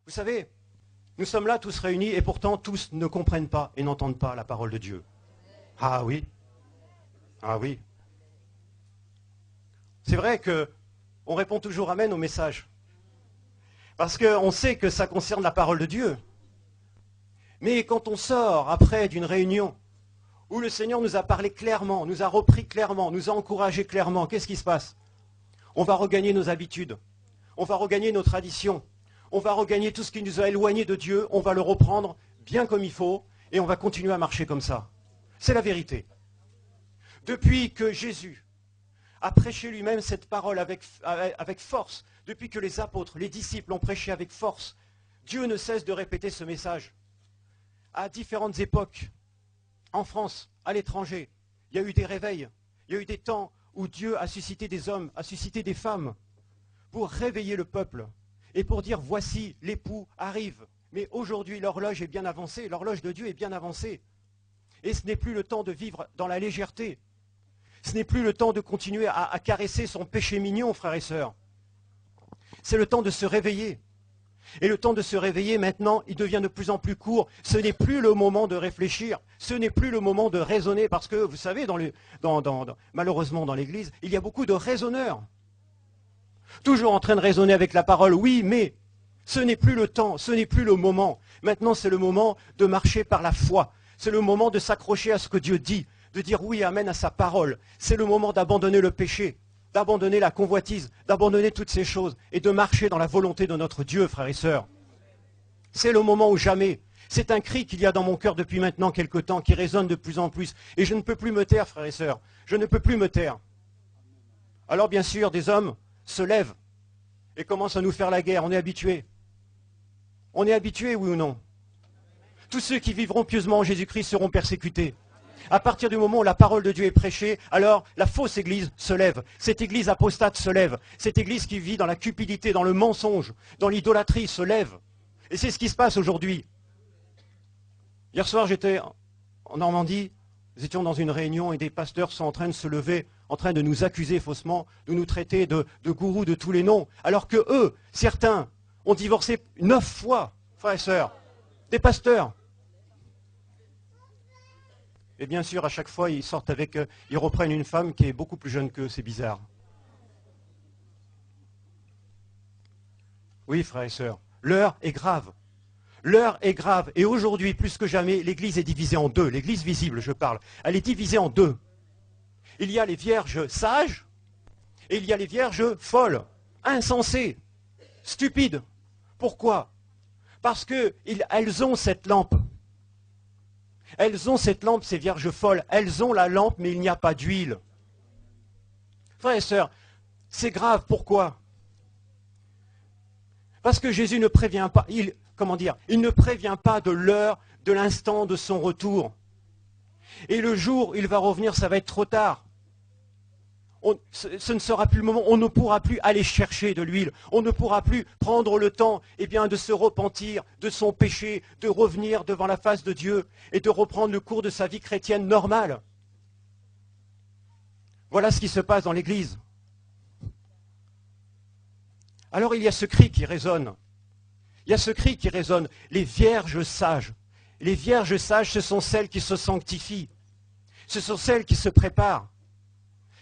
Vous savez, nous sommes là tous réunis et pourtant tous ne comprennent pas et n'entendent pas la parole de Dieu. Ah oui, ah oui. C'est vrai qu'on répond toujours Amen au message. Parce qu'on sait que ça concerne la parole de Dieu. Mais quand on sort après d'une réunion où le Seigneur nous a parlé clairement, nous a repris clairement, nous a encouragés clairement, qu'est-ce qui se passe? On va regagner nos habitudes, on va regagner nos traditions, on va regagner tout ce qui nous a éloignés de Dieu, on va le reprendre bien comme il faut et on va continuer à marcher comme ça. C'est la vérité. Depuis que Jésus a prêché lui-même cette parole avec force, depuis que les apôtres, les disciples l'ont prêché avec force, Dieu ne cesse de répéter ce message. À différentes époques, en France, à l'étranger, il y a eu des réveils, il y a eu des temps où Dieu a suscité des hommes, a suscité des femmes pour réveiller le peuple et pour dire voici l'époux arrive. Mais aujourd'hui l'horloge est bien avancée, l'horloge de Dieu est bien avancée. Et ce n'est plus le temps de vivre dans la légèreté. Ce n'est plus le temps de continuer à caresser son péché mignon, frères et sœurs. C'est le temps de se réveiller. Et le temps de se réveiller, maintenant, il devient de plus en plus court. Ce n'est plus le moment de réfléchir. Ce n'est plus le moment de raisonner. Parce que, vous savez, malheureusement dans l'Église, il y a beaucoup de raisonneurs. Toujours en train de raisonner avec la parole. Oui, mais ce n'est plus le temps, ce n'est plus le moment. Maintenant, c'est le moment de marcher par la foi. C'est le moment de s'accrocher à ce que Dieu dit. De dire oui, amen à sa parole. C'est le moment d'abandonner le péché, d'abandonner la convoitise, d'abandonner toutes ces choses et de marcher dans la volonté de notre Dieu, frères et sœurs. C'est le moment ou jamais. C'est un cri qu'il y a dans mon cœur depuis maintenant quelque temps, qui résonne de plus en plus. Et je ne peux plus me taire, frères et sœurs. Je ne peux plus me taire. Alors bien sûr, des hommes se lèvent et commencent à nous faire la guerre. On est habitués. On est habitués, oui ou non? Tous ceux qui vivront pieusement en Jésus-Christ seront persécutés. À partir du moment où la parole de Dieu est prêchée, alors la fausse église se lève. Cette église apostate se lève. Cette église qui vit dans la cupidité, dans le mensonge, dans l'idolâtrie se lève. Et c'est ce qui se passe aujourd'hui. Hier soir, j'étais en Normandie. Nous étions dans une réunion et des pasteurs sont en train de se lever, en train de nous accuser faussement, de nous traiter de gourous de tous les noms. Alors que eux, certains, ont divorcé 9 fois, frères et sœurs. Des pasteurs. Et bien sûr, à chaque fois, ils sortent ils reprennent une femme qui est beaucoup plus jeune qu'eux, c'est bizarre. Oui, frères et sœurs, l'heure est grave. L'heure est grave. Et aujourd'hui, plus que jamais, l'Église est divisée en deux. L'Église visible, je parle. Elle est divisée en deux. Il y a les vierges sages et il y a les vierges folles, insensées, stupides. Pourquoi? Parce qu'elles ont cette lampe. Elles ont cette lampe, ces vierges folles. Elles ont la lampe, mais il n'y a pas d'huile. Frères et sœurs, c'est grave. Pourquoi? Parce que Jésus ne prévient pas. Il ne prévient pas de l'heure, de l'instant de son retour. Et le jour où il va revenir, ça va être trop tard. Ce ne sera plus le moment, on ne pourra plus aller chercher de l'huile, on ne pourra plus prendre le temps de se repentir de son péché, de revenir devant la face de Dieu et de reprendre le cours de sa vie chrétienne normale. Voilà ce qui se passe dans l'Église. Alors il y a ce cri qui résonne. Il y a ce cri qui résonne, les vierges sages. Les vierges sages, ce sont celles qui se sanctifient. Ce sont celles qui se préparent.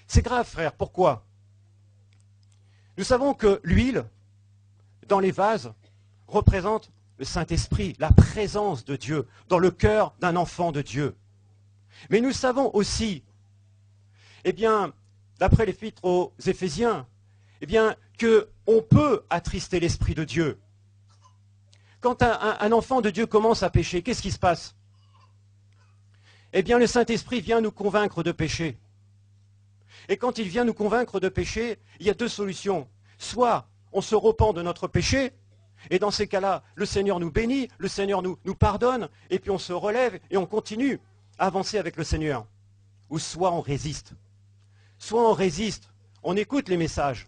C'est grave, frère. Pourquoi? Nous savons que l'huile, dans les vases, représente le Saint-Esprit, la présence de Dieu, dans le cœur d'un enfant de Dieu. Mais nous savons aussi, d'après l'épître aux Éphésiens, qu'on peut attrister l'Esprit de Dieu. Quand un enfant de Dieu commence à pécher, qu'est-ce qui se passe? Le Saint-Esprit vient nous convaincre de pécher. Et quand il vient nous convaincre de péché, il y a deux solutions. Soit on se repent de notre péché, et dans ces cas-là, le Seigneur nous bénit, le Seigneur nous pardonne, et puis on se relève et on continue à avancer avec le Seigneur. Ou soit on résiste. Soit on résiste, on écoute les messages.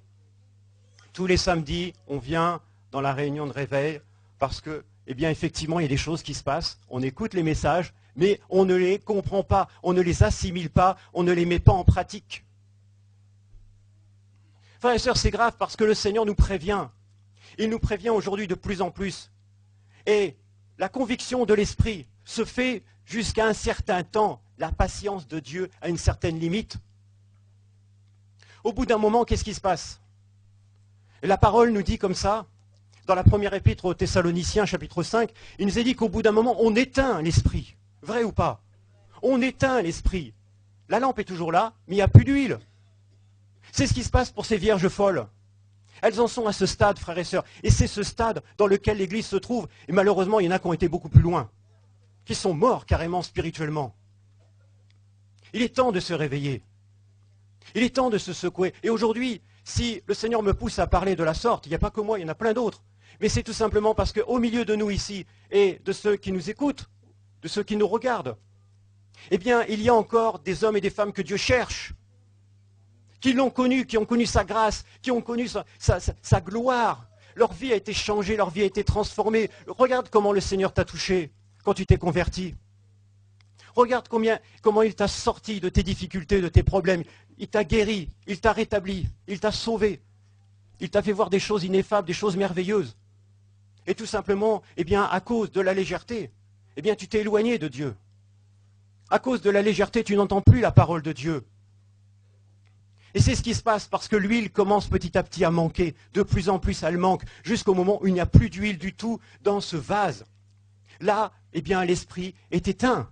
Tous les samedis, on vient dans la réunion de réveil, parce que, effectivement, il y a des choses qui se passent, on écoute les messages, mais on ne les comprend pas, on ne les assimile pas, on ne les met pas en pratique. Frères et sœurs, c'est grave parce que le Seigneur nous prévient. Il nous prévient aujourd'hui de plus en plus. Et la conviction de l'esprit se fait jusqu'à un certain temps. La patience de Dieu a une certaine limite. Au bout d'un moment, qu'est-ce qui se passe? Et la parole nous dit comme ça, dans la première épître aux Thessaloniciens, chapitre 5, il nous est dit qu'au bout d'un moment, on éteint l'esprit. Vrai ou pas? On éteint l'esprit. La lampe est toujours là, mais il n'y a plus d'huile. C'est ce qui se passe pour ces vierges folles. Elles en sont à ce stade, frères et sœurs. Et c'est ce stade dans lequel l'Église se trouve. Et malheureusement, il y en a qui ont été beaucoup plus loin, qui sont morts carrément spirituellement. Il est temps de se réveiller. Il est temps de se secouer. Et aujourd'hui, si le Seigneur me pousse à parler de la sorte, il n'y a pas que moi, il y en a plein d'autres. Mais c'est tout simplement parce qu'au milieu de nous ici, et de ceux qui nous écoutent, de ceux qui nous regardent, eh bien, il y a encore des hommes et des femmes que Dieu cherche, qui l'ont connu, qui ont connu sa grâce, qui ont connu sa gloire. Leur vie a été changée, leur vie a été transformée. Regarde comment le Seigneur t'a touché quand tu t'es converti. Regarde comment il t'a sorti de tes difficultés, de tes problèmes. Il t'a guéri, il t'a rétabli, il t'a sauvé. Il t'a fait voir des choses ineffables, des choses merveilleuses. Et tout simplement, eh bien, à cause de la légèreté, eh bien, tu t'es éloigné de Dieu. À cause de la légèreté, tu n'entends plus la parole de Dieu. Et c'est ce qui se passe parce que l'huile commence petit à petit à manquer. De plus en plus, elle manque, jusqu'au moment où il n'y a plus d'huile du tout dans ce vase. Là, eh bien, l'esprit est éteint.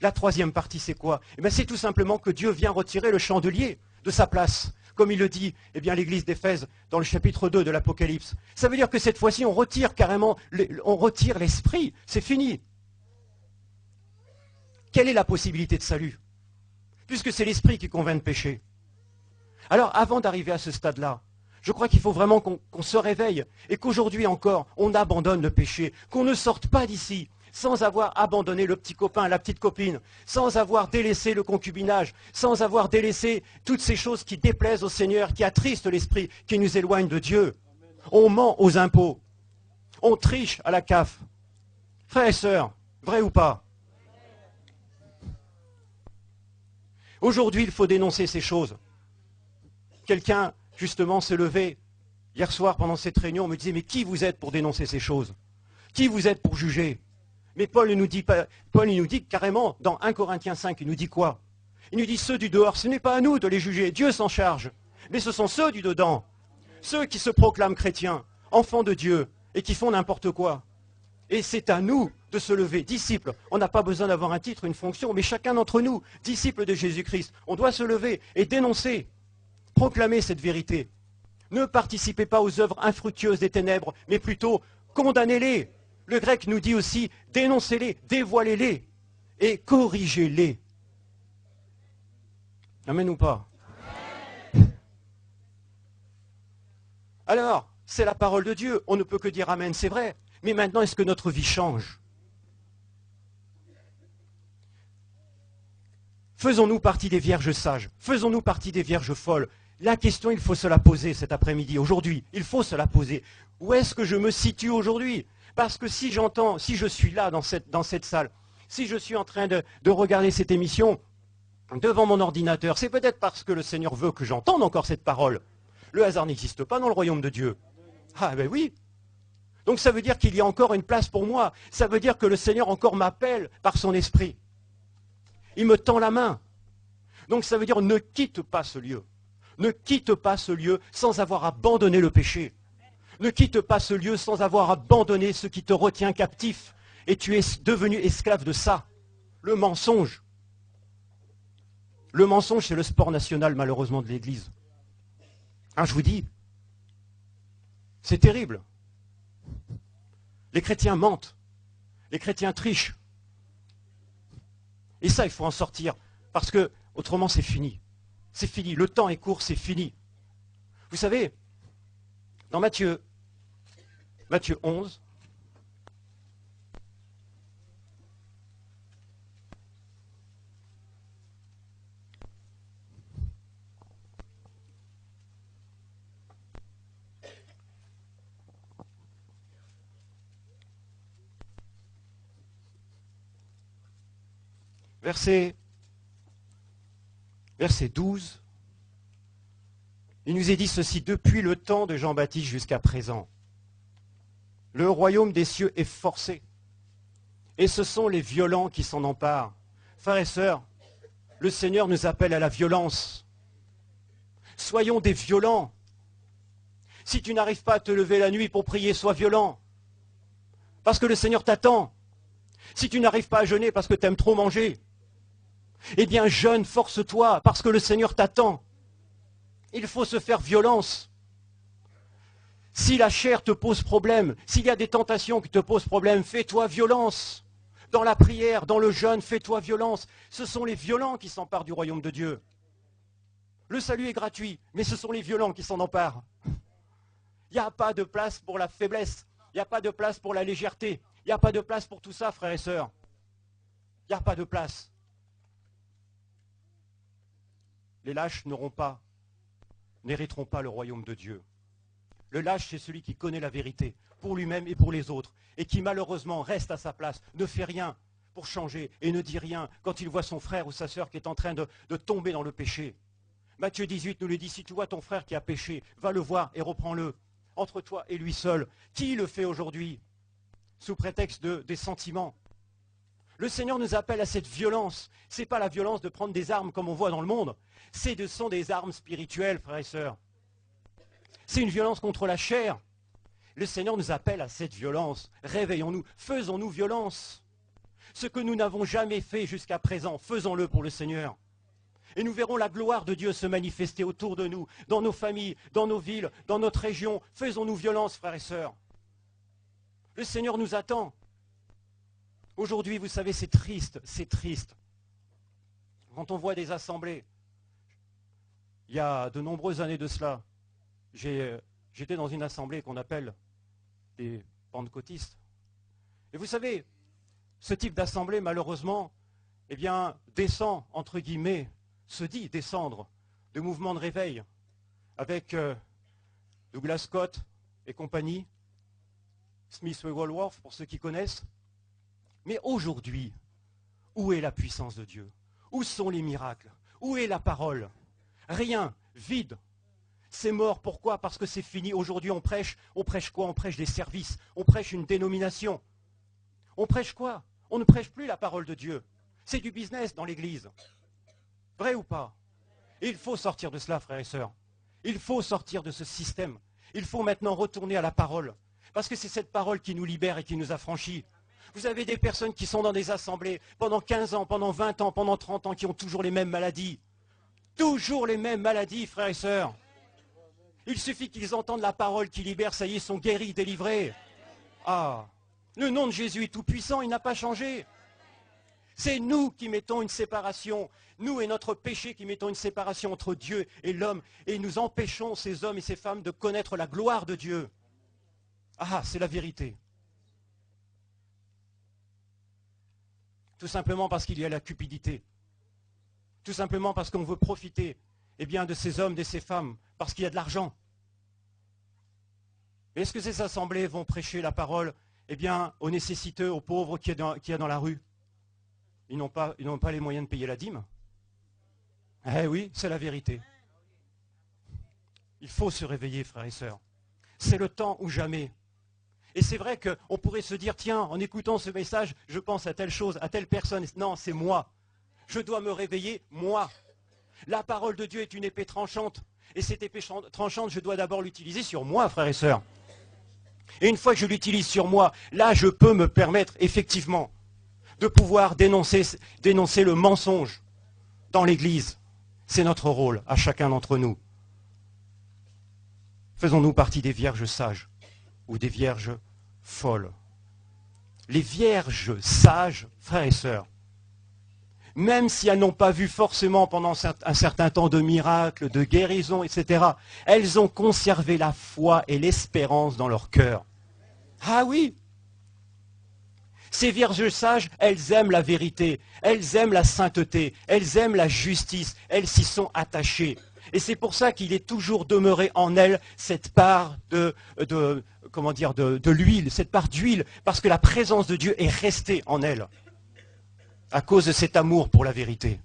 La troisième partie, c'est quoi? Eh bien, c'est tout simplement que Dieu vient retirer le chandelier de sa place. Comme il le dit, eh bien, l'église d'Éphèse, dans le chapitre 2 de l'Apocalypse. Ça veut dire que cette fois-ci, on retire carrément, on retire l'esprit. C'est fini. Quelle est la possibilité de salut? Puisque c'est l'esprit qui convainc de pécher. Alors, avant d'arriver à ce stade-là, je crois qu'il faut vraiment qu'on se réveille et qu'aujourd'hui encore, on abandonne le péché, qu'on ne sorte pas d'ici sans avoir abandonné le petit copain, la petite copine, sans avoir délaissé le concubinage, sans avoir délaissé toutes ces choses qui déplaisent au Seigneur, qui attristent l'esprit, qui nous éloignent de Dieu. On ment aux impôts, on triche à la CAF. Frères et sœurs, vrai ou pas? Aujourd'hui, il faut dénoncer ces choses. Quelqu'un, justement, s'est levé hier soir pendant cette réunion, me disait, mais qui vous êtes pour dénoncer ces choses? Qui vous êtes pour juger? Mais Paul nous dit carrément, dans 1 Corinthiens 5, il nous dit quoi? Il nous dit, ceux du dehors, ce n'est pas à nous de les juger, Dieu s'en charge. Mais ce sont ceux du dedans, ceux qui se proclament chrétiens, enfants de Dieu, et qui font n'importe quoi. Et c'est à nous de se lever, disciples. On n'a pas besoin d'avoir un titre, une fonction, mais chacun d'entre nous, disciples de Jésus-Christ, on doit se lever et dénoncer, proclamer cette vérité. Ne participez pas aux œuvres infructueuses des ténèbres, mais plutôt condamnez-les. Le grec nous dit aussi, dénoncez-les, dévoilez-les et corrigez-les. Amen ou pas? Alors, c'est la parole de Dieu, on ne peut que dire amen, c'est vrai. Mais maintenant, est-ce que notre vie change? Faisons-nous partie des vierges sages? Faisons-nous partie des vierges folles? La question, il faut se la poser cet après-midi, aujourd'hui. Il faut se la poser. Où est-ce que je me situe aujourd'hui? Parce que si j'entends, si je suis là dans cette salle, si je suis en train de regarder cette émission devant mon ordinateur, c'est peut-être parce que le Seigneur veut que j'entende encore cette parole. Le hasard n'existe pas dans le royaume de Dieu. Ah ben oui. Donc ça veut dire qu'il y a encore une place pour moi. Ça veut dire que le Seigneur encore m'appelle par son esprit. Il me tend la main. Donc ça veut dire ne quitte pas ce lieu. Ne quitte pas ce lieu sans avoir abandonné le péché. Ne quitte pas ce lieu sans avoir abandonné ce qui te retient captif. Et tu es devenu esclave de ça. Le mensonge. Le mensonge, c'est le sport national malheureusement de l'Église. Hein, je vous dis, c'est terrible. Les chrétiens mentent. Les chrétiens trichent. Et ça, il faut en sortir. Parce que, autrement, c'est fini. C'est fini. Le temps est court, c'est fini. Vous savez, dans Matthieu 11, verset 12, il nous est dit ceci, depuis le temps de Jean-Baptiste jusqu'à présent. Le royaume des cieux est forcé. Et ce sont les violents qui s'en emparent. Frères et sœurs, le Seigneur nous appelle à la violence. Soyons des violents. Si tu n'arrives pas à te lever la nuit pour prier, sois violent. Parce que le Seigneur t'attend. Si tu n'arrives pas à jeûner parce que tu aimes trop manger, eh bien jeûne, force-toi, parce que le Seigneur t'attend. Il faut se faire violence. Si la chair te pose problème, s'il y a des tentations qui te posent problème, fais-toi violence. Dans la prière, dans le jeûne, fais-toi violence. Ce sont les violents qui s'emparent du royaume de Dieu. Le salut est gratuit, mais ce sont les violents qui s'en emparent. Il n'y a pas de place pour la faiblesse. Il n'y a pas de place pour la légèreté. Il n'y a pas de place pour tout ça, frères et sœurs. Il n'y a pas de place. Les lâches n'hériteront pas le royaume de Dieu. Le lâche, c'est celui qui connaît la vérité, pour lui-même et pour les autres, et qui malheureusement reste à sa place, ne fait rien pour changer et ne dit rien quand il voit son frère ou sa sœur qui est en train de tomber dans le péché. Matthieu 18 nous le dit, si tu vois ton frère qui a péché, va le voir et reprends-le, entre toi et lui seul. Qui le fait aujourd'hui, sous prétexte des sentiments? Le Seigneur nous appelle à cette violence. Ce n'est pas la violence de prendre des armes comme on voit dans le monde, ce sont des armes spirituelles, frères et sœurs. C'est une violence contre la chair. Le Seigneur nous appelle à cette violence. Réveillons-nous, faisons-nous violence. Ce que nous n'avons jamais fait jusqu'à présent, faisons-le pour le Seigneur. Et nous verrons la gloire de Dieu se manifester autour de nous, dans nos familles, dans nos villes, dans notre région. Faisons-nous violence, frères et sœurs. Le Seigneur nous attend. Aujourd'hui, vous savez, c'est triste, c'est triste. Quand on voit des assemblées, il y a de nombreuses années de cela, j'étais dans une assemblée qu'on appelle des pentecôtistes. Et vous savez, ce type d'assemblée, malheureusement, eh bien, descend, entre guillemets, se dit descendre de mouvements de réveil avec Douglas Scott et compagnie, Smith Wigglesworth, pour ceux qui connaissent. Mais aujourd'hui, où est la puissance de Dieu? Où sont les miracles? Où est la parole? Rien, vide. C'est mort, pourquoi? Parce que c'est fini. Aujourd'hui, on prêche quoi? On prêche des services, on prêche une dénomination. On prêche quoi? On ne prêche plus la parole de Dieu. C'est du business dans l'Église. Vrai ou pas? Il faut sortir de cela, frères et sœurs. Il faut sortir de ce système. Il faut maintenant retourner à la parole. Parce que c'est cette parole qui nous libère et qui nous affranchit. Vous avez des personnes qui sont dans des assemblées pendant 15 ans, pendant 20 ans, pendant 30 ans, qui ont toujours les mêmes maladies. Toujours les mêmes maladies, frères et sœurs. Il suffit qu'ils entendent la parole qui libère, ça y est, ils sont guéris, délivrés. Ah, le nom de Jésus est tout puissant, il n'a pas changé. C'est nous qui mettons une séparation, nous et notre péché qui mettons une séparation entre Dieu et l'homme, et nous empêchons ces hommes et ces femmes de connaître la gloire de Dieu. Ah, c'est la vérité. Tout simplement parce qu'il y a la cupidité. Tout simplement parce qu'on veut profiter de ces hommes, de ces femmes, parce qu'il y a de l'argent. Est-ce que ces assemblées vont prêcher la parole aux nécessiteux, aux pauvres qu'il y a dans la rue? Ils n'ont pas les moyens de payer la dîme. Eh oui, c'est la vérité. Il faut se réveiller, frères et sœurs. C'est le temps ou jamais. Et c'est vrai qu'on pourrait se dire, tiens, en écoutant ce message, je pense à telle chose, à telle personne. Non, c'est moi. Je dois me réveiller, moi. La parole de Dieu est une épée tranchante. Et cette épée tranchante, je dois d'abord l'utiliser sur moi, frères et sœurs. Et une fois que je l'utilise sur moi, là, je peux me permettre, effectivement, de pouvoir dénoncer le mensonge dans l'Église. C'est notre rôle, à chacun d'entre nous. Faisons-nous partie des vierges sages ou des vierges folles. Les vierges sages, frères et sœurs, même si elles n'ont pas vu forcément pendant un certain temps de miracles, de guérisons, etc., elles ont conservé la foi et l'espérance dans leur cœur. Ah oui! Ces vierges sages, elles aiment la vérité, elles aiment la sainteté, elles aiment la justice, elles s'y sont attachées. Et c'est pour ça qu'il est toujours demeuré en elles cette part de l'huile, cette part d'huile, parce que la présence de Dieu est restée en elles, à cause de cet amour pour la vérité.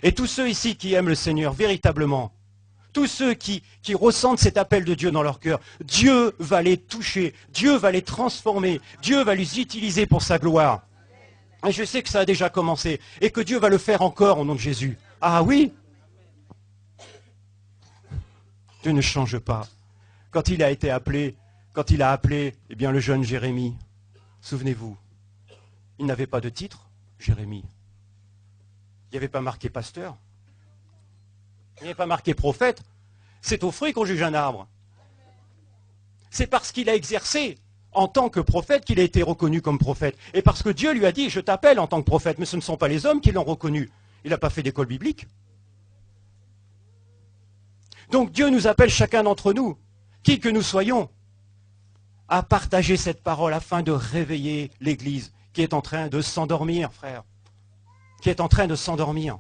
Et tous ceux ici qui aiment le Seigneur véritablement, tous ceux qui ressentent cet appel de Dieu dans leur cœur, Dieu va les toucher, Dieu va les transformer, Dieu va les utiliser pour sa gloire. Et je sais que ça a déjà commencé et que Dieu va le faire encore au nom de Jésus. Ah oui, Dieu ne change pas. Quand il a été appelé, quand il a appelé le jeune Jérémie, souvenez-vous, il n'avait pas de titre, Jérémie. Il n'y avait pas marqué pasteur. Il n'y avait pas marqué prophète. C'est au fruit qu'on juge un arbre. C'est parce qu'il a exercé en tant que prophète qu'il a été reconnu comme prophète. Et parce que Dieu lui a dit, je t'appelle en tant que prophète, mais ce ne sont pas les hommes qui l'ont reconnu. Il n'a pas fait d'école biblique. Donc Dieu nous appelle chacun d'entre nous, qui que nous soyons, à partager cette parole afin de réveiller l'Église qui est en train de s'endormir, frère. Qui est en train de s'endormir.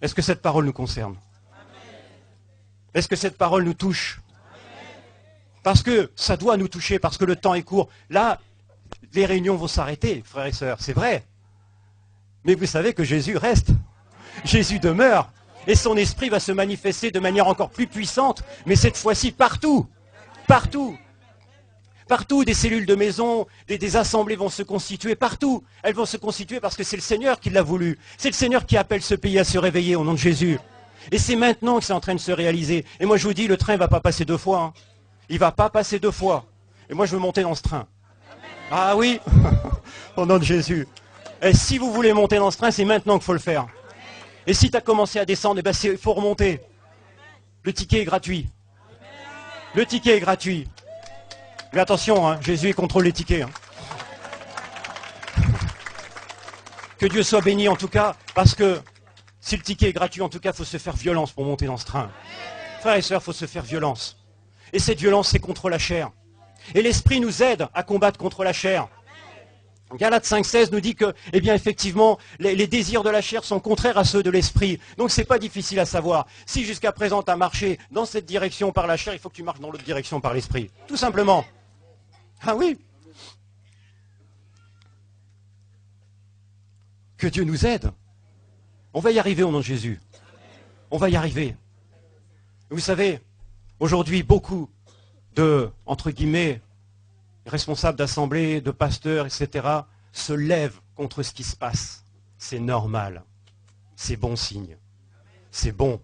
Est-ce que cette parole nous concerne? Est-ce que cette parole nous touche? Parce que ça doit nous toucher, parce que le temps est court. Là, les réunions vont s'arrêter, frères et sœurs, c'est vrai. Mais vous savez que Jésus reste. Jésus demeure. Et son esprit va se manifester de manière encore plus puissante, mais cette fois-ci partout. Partout. Partout, des cellules de maison, des assemblées vont se constituer, partout. Elles vont se constituer parce que c'est le Seigneur qui l'a voulu. C'est le Seigneur qui appelle ce pays à se réveiller au nom de Jésus. Et c'est maintenant que c'est en train de se réaliser. Et moi je vous dis, le train ne va pas passer 2 fois. Hein. Il ne va pas passer 2 fois. Et moi je veux monter dans ce train. Ah oui, au nom de Jésus. Et si vous voulez monter dans ce train, c'est maintenant qu'il faut le faire. Et si tu as commencé à descendre, il faut remonter. Le ticket est gratuit. Le ticket est gratuit. Mais attention, hein, Jésus contrôle les tickets. Hein. Que Dieu soit béni en tout cas, parce que si le ticket est gratuit, en tout cas, il faut se faire violence pour monter dans ce train. Frères et sœurs, il faut se faire violence. Et cette violence, c'est contre la chair. Et l'Esprit nous aide à combattre contre la chair. Galates 5,16 nous dit que, effectivement, les désirs de la chair sont contraires à ceux de l'esprit. Donc c'est pas difficile à savoir. Si jusqu'à présent tu as marché dans cette direction par la chair, il faut que tu marches dans l'autre direction par l'esprit. Tout simplement. Ah oui. Que Dieu nous aide. On va y arriver au nom de Jésus. On va y arriver. Vous savez, aujourd'hui, beaucoup de, entre guillemets, responsables d'assemblée, de pasteurs, etc., se lèvent contre ce qui se passe. C'est normal. C'est bon signe. C'est bon.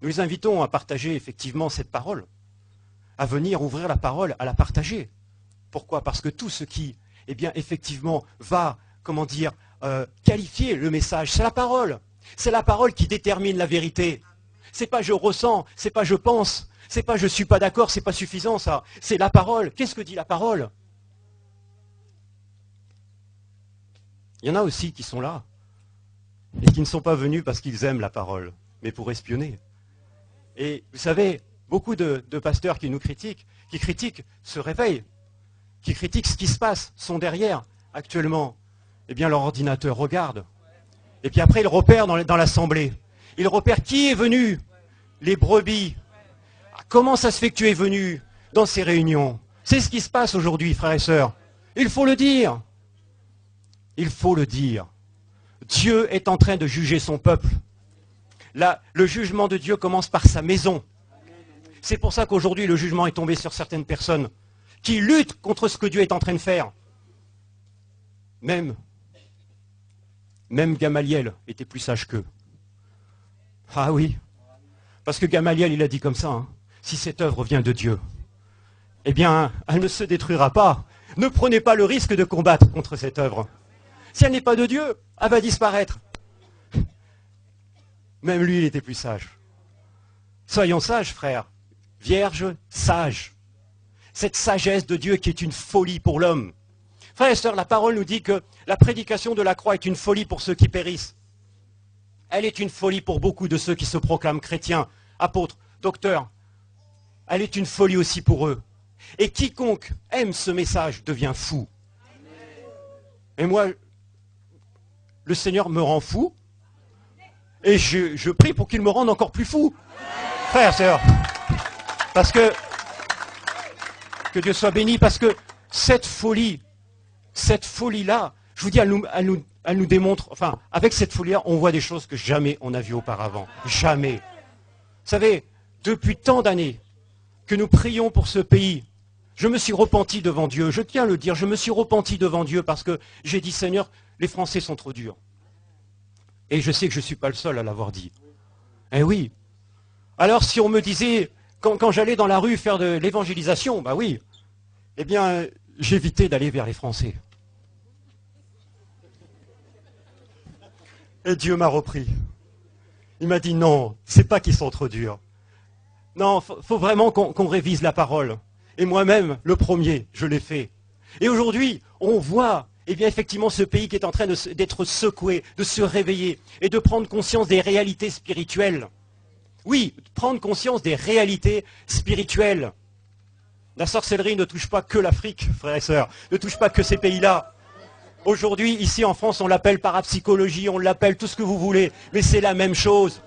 Nous les invitons à partager effectivement cette parole, à venir ouvrir la parole, à la partager. Pourquoi? Parce que tout ce qui, effectivement, va, qualifier le message, c'est la parole. C'est la parole qui détermine la vérité. C'est pas je ressens, c'est pas je pense. C'est pas je suis pas d'accord, c'est pas suffisant ça. C'est la parole. Qu'est-ce que dit la parole? Il y en a aussi qui sont là et qui ne sont pas venus parce qu'ils aiment la parole, mais pour espionner. Et vous savez, beaucoup de pasteurs qui nous critiquent, se réveillent, qui critiquent ce qui se passe, sont derrière actuellement. Leur ordinateur regarde. Et puis après, ils repèrent dans l'assemblée. Ils repèrent qui est venu, les brebis. Comment ça se fait que tu es venu dans ces réunions? C'est ce qui se passe aujourd'hui, frères et sœurs. Il faut le dire. Il faut le dire. Dieu est en train de juger son peuple. Là, le jugement de Dieu commence par sa maison. C'est pour ça qu'aujourd'hui, le jugement est tombé sur certaines personnes qui luttent contre ce que Dieu est en train de faire. Même Gamaliel était plus sage qu'eux. Ah oui. Parce que Gamaliel, il a dit comme ça, hein. Si cette œuvre vient de Dieu, elle ne se détruira pas. Ne prenez pas le risque de combattre contre cette œuvre. Si elle n'est pas de Dieu, elle va disparaître. Même lui, il était plus sage. Soyons sages, frères. Vierges, sages. Cette sagesse de Dieu qui est une folie pour l'homme. Frères et sœurs, la parole nous dit que la prédication de la croix est une folie pour ceux qui périssent. Elle est une folie pour beaucoup de ceux qui se proclament chrétiens, apôtres, docteurs. Elle est une folie aussi pour eux. Et quiconque aime ce message devient fou. Et moi, le Seigneur me rend fou. Et je prie pour qu'il me rende encore plus fou. Frères, sœurs. Parce que Dieu soit béni, parce que cette folie-là, je vous dis, elle Elle nous démontre, enfin, avec cette fourrière, on voit des choses que jamais on n'a vues auparavant. Jamais. Vous savez, depuis tant d'années que nous prions pour ce pays, je me suis repenti devant Dieu. Je tiens à le dire, je me suis repenti devant Dieu parce que j'ai dit, Seigneur, les Français sont trop durs. Et je sais que je ne suis pas le seul à l'avoir dit. Eh oui. Alors si on me disait, quand j'allais dans la rue faire de l'évangélisation, bah oui, eh bien, j'évitais d'aller vers les Français. Et Dieu m'a repris. Il m'a dit non, c'est pas qu'ils sont trop durs. Non, faut vraiment qu'on révise la parole. Et moi-même, le premier, je l'ai fait. Et aujourd'hui, on voit, eh bien, effectivement, ce pays qui est en train d'être secoué, de se réveiller et de prendre conscience des réalités spirituelles. Oui, prendre conscience des réalités spirituelles. La sorcellerie ne touche pas que l'Afrique, frères et sœurs, ne touche pas que ces pays-là. Aujourd'hui, ici en France, on l'appelle parapsychologie, on l'appelle tout ce que vous voulez, mais c'est la même chose.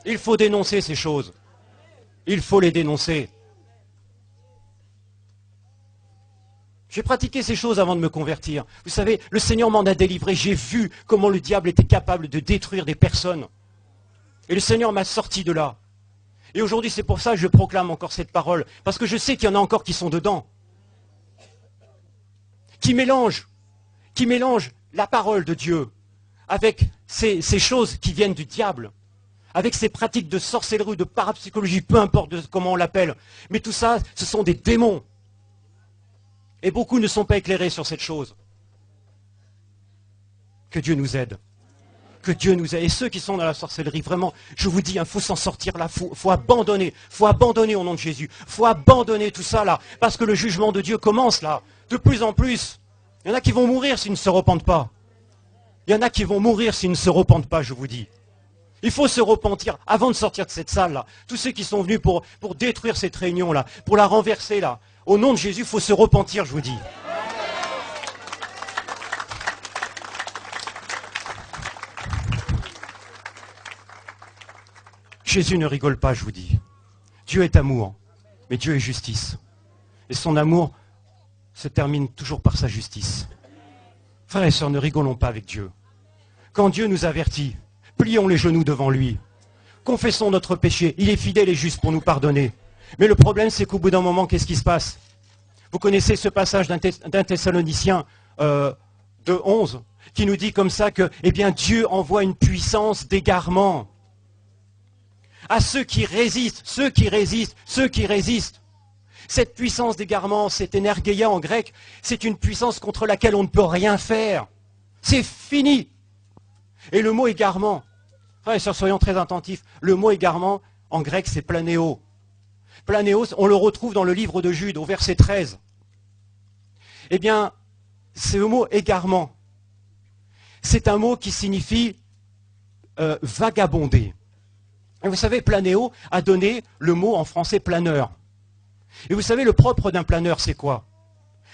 Il faut dénoncer ces choses. Il faut les dénoncer. J'ai pratiqué ces choses avant de me convertir. Vous savez, le Seigneur m'en a délivré. J'ai vu comment le diable était capable de détruire des personnes. Et le Seigneur m'a sorti de là. Et aujourd'hui, c'est pour ça que je proclame encore cette parole. Parce que je sais qu'il y en a encore qui sont dedans. Qui mélangent la parole de Dieu avec ces choses qui viennent du diable, avec ces pratiques de sorcellerie ou de parapsychologie, peu importe comment on l'appelle. Mais tout ça, ce sont des démons. Et beaucoup ne sont pas éclairés sur cette chose. Que Dieu nous aide. Que Dieu nous aide. Et ceux qui sont dans la sorcellerie, vraiment, je vous dis, il faut s'en sortir là, faut abandonner. Faut abandonner au nom de Jésus. Faut abandonner tout ça là, parce que le jugement de Dieu commence là. De plus en plus, il y en a qui vont mourir s'ils ne se repentent pas. Il y en a qui vont mourir s'ils ne se repentent pas, je vous dis. Il faut se repentir avant de sortir de cette salle-là. Tous ceux qui sont venus pour détruire cette réunion-là, pour la renverser là. Au nom de Jésus, il faut se repentir, je vous dis. Jésus ne rigole pas, je vous dis. Dieu est amour, mais Dieu est justice. Et son amour se termine toujours par sa justice. Frères et sœurs, ne rigolons pas avec Dieu. Quand Dieu nous avertit, plions les genoux devant lui. Confessons notre péché. Il est fidèle et juste pour nous pardonner. Mais le problème, c'est qu'au bout d'un moment, qu'est-ce qui se passe? Vous connaissez ce passage d'un Thessaloniciens de 11 qui nous dit comme ça que, eh bien, Dieu envoie une puissance d'égarement à ceux qui résistent, ceux qui résistent, ceux qui résistent. Cette puissance d'égarement, cet énergeia en grec, c'est une puissance contre laquelle on ne peut rien faire. C'est fini. Et le mot égarement, frères et sœurs, soyons très attentifs, le mot égarement, en grec, c'est planéo. Planéo, on le retrouve dans le livre de Jude, au verset 13. Eh bien, c'est le mot égarement. C'est un mot qui signifie vagabonder. Et vous savez, planéo a donné le mot en français planeur. Et vous savez, le propre d'un planeur, c'est quoi?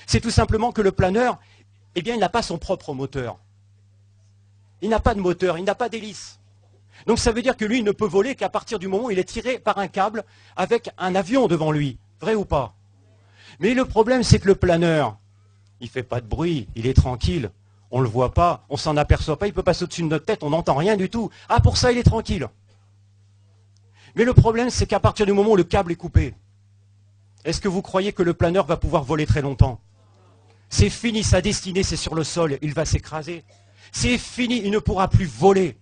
C'est tout simplement que le planeur, eh bien, il n'a pas son propre moteur. Il n'a pas de moteur, il n'a pas d'hélice. Donc ça veut dire que lui, il ne peut voler qu'à partir du moment où il est tiré par un câble avec un avion devant lui. Vrai ou pas? Mais le problème, c'est que le planeur, il ne fait pas de bruit, il est tranquille. On ne le voit pas, on ne s'en aperçoit pas, il peut passer au-dessus de notre tête, on n'entend rien du tout. Ah, pour ça, il est tranquille. Mais le problème, c'est qu'à partir du moment où le câble est coupé, est-ce que vous croyez que le planeur va pouvoir voler très longtemps? C'est fini, sa destinée, c'est sur le sol, il va s'écraser. C'est fini, il ne pourra plus voler.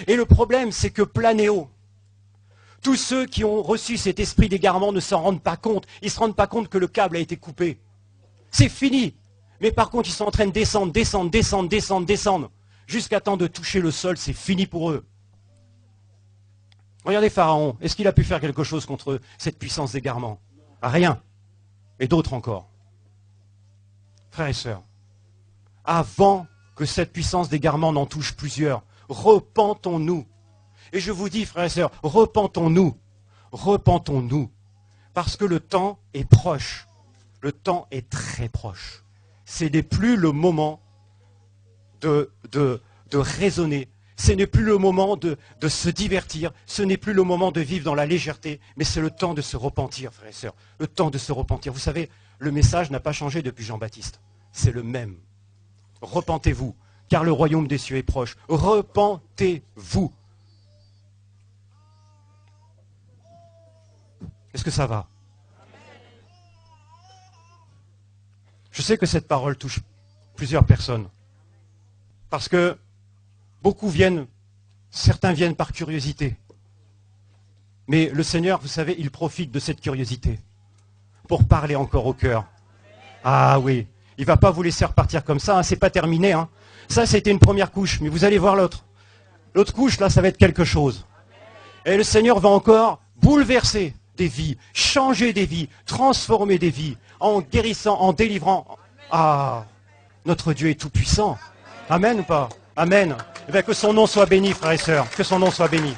Et le problème, c'est que planéo, tous ceux qui ont reçu cet esprit d'égarement ne s'en rendent pas compte. Ils ne se rendent pas compte que le câble a été coupé. C'est fini. Mais par contre, ils sont en train de descendre, descendre, descendre, descendre, descendre, jusqu'à temps de toucher le sol, c'est fini pour eux. Regardez Pharaon, est-ce qu'il a pu faire quelque chose contre cette puissance d'égarement? Rien. Et d'autres encore. Frères et sœurs, avant que cette puissance d'égarement n'en touche plusieurs, repentons-nous. Et je vous dis, frères et sœurs, repentons-nous. Repentons-nous. Parce que le temps est proche. Le temps est très proche. Ce n'est plus le moment de raisonner. Ce n'est plus le moment de se divertir. Ce n'est plus le moment de vivre dans la légèreté. Mais c'est le temps de se repentir, frères et sœurs. Le temps de se repentir. Vous savez, le message n'a pas changé depuis Jean-Baptiste. C'est le même. Repentez-vous, car le royaume des cieux est proche. Repentez-vous. Est-ce que ça va? Je sais que cette parole touche plusieurs personnes. Parce que certains viennent par curiosité. Mais le Seigneur, vous savez, il profite de cette curiosité pour parler encore au cœur. Ah oui, il ne va pas vous laisser repartir comme ça, hein, c'est pas terminé. Hein. Ça, c'était une première couche, mais vous allez voir l'autre. L'autre couche, là, ça va être quelque chose. Et le Seigneur va encore bouleverser des vies, changer des vies, transformer des vies, en guérissant, en délivrant. Ah, notre Dieu est tout-puissant. Amen ou pas? Amen. Eh bien, que son nom soit béni, frères et sœurs, que son nom soit béni.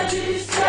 Du ciel